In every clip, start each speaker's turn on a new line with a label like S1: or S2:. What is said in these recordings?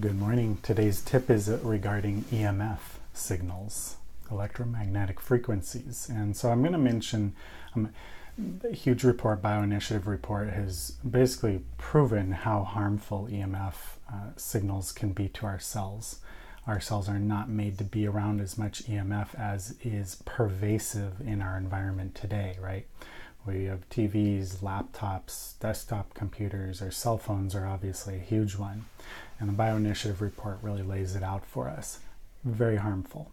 S1: Good morning. Today's tip is regarding EMF signals, electromagnetic frequencies. And so I'm going to mention a huge report, bioinitiative report, has basically proven how harmful EMF signals can be to our cells. Our cells are not made to be around as much EMF as is pervasive in our environment today, right? We have TVs, laptops, desktop computers, or cell phones are obviously a huge one. And the bioinitiative report really lays it out for us. Very harmful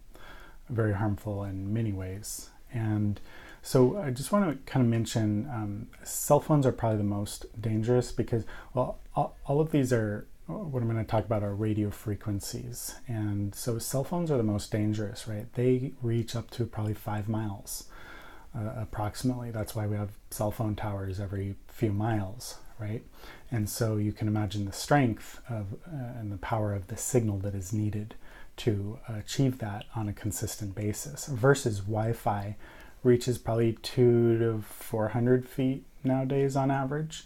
S1: in many ways. And so I just want to kind of mention cell phones are probably the most dangerous because, well, all of these are, what I'm going to talk about are radio frequencies. And so cell phones are the most dangerous, right? They reach up to probably 5 miles. Approximately. That's why we have cell phone towers every few miles, right? And so you can imagine the strength of and the power of the signal that is needed to achieve that on a consistent basis versus Wi-Fi reaches probably 200 to 400 feet nowadays on average.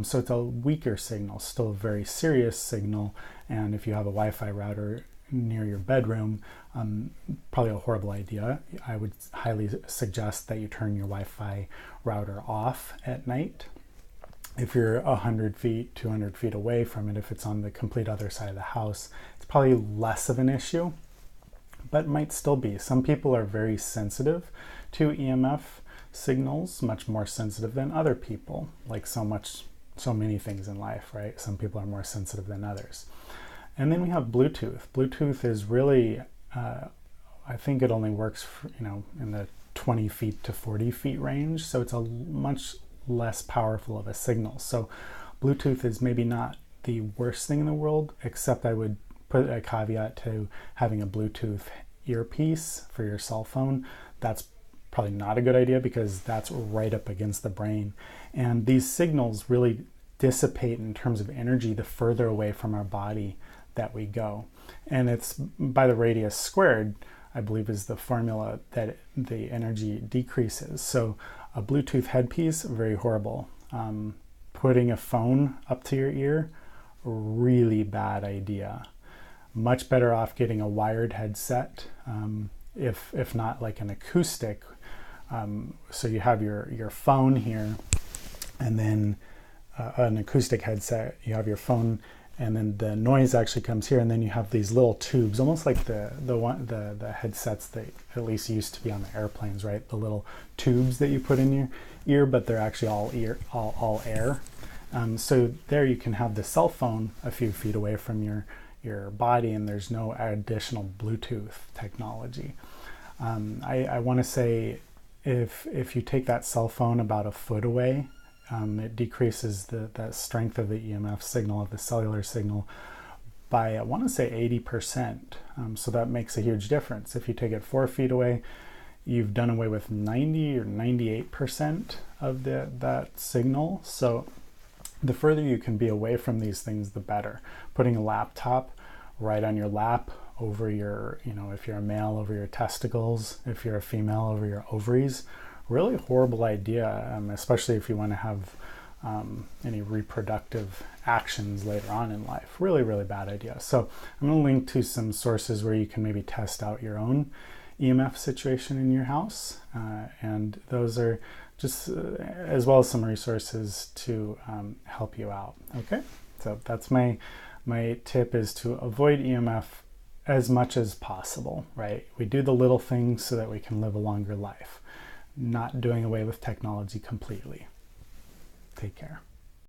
S1: So it's a weaker signal, still a very serious signal. And if you have a Wi-Fi router near your bedroom, probably a horrible idea. I would highly suggest that you turn your Wi-Fi router off at night. If you're 100 feet, 200 feet away from it, if it's on the complete other side of the house, it's probably less of an issue, but might still be. Some people are very sensitive to EMF signals, much more sensitive than other people, like so many things in life, right? Some people are more sensitive than others. And then we have Bluetooth. Bluetooth is really, I think it only works for, in the 20 feet to 40 feet range. So it's a much less powerful of a signal. So Bluetooth is maybe not the worst thing in the world, except I would put a caveat to having a Bluetooth earpiece for your cell phone. That's probably not a good idea because that's right up against the brain. And these signals really dissipate in terms of energy the further away from our body that we go. And it's by the radius squared, I believe, is the formula that the energy decreases. So a Bluetooth headpiece, very horrible. Putting a phone up to your ear, really bad idea. Much better off getting a wired headset, if not like an acoustic. So you have your phone here, and then an acoustic headset, you have your phone, and then the noise actually comes here, and then you have these little tubes, almost like the headsets that at least used to be on the airplanes, right? The little tubes that you put in your ear, but they're actually all air. So there you can have the cell phone a few feet away from your body, and there's no additional Bluetooth technology. I want to say if you take that cell phone about a foot away, it decreases the strength of the EMF signal, of the cellular signal, by, I want to say 80%. So that makes a huge difference. If you take it 4 feet away, you've done away with 90 or 98% of that signal. So the further you can be away from these things, the better. Putting a laptop right on your lap, over your, if you're a male, over your testicles, if you're a female, over your ovaries, really horrible idea, especially if you want to have any reproductive actions later on in life. Really, really bad idea. So I'm going to link to some sources where you can maybe test out your own EMF situation in your house. And those are just, as well as some resources to help you out. Okay, so that's my tip, is to avoid EMF as much as possible, right? We do the little things so that we can live a longer life. Not doing away with technology completely. Take care.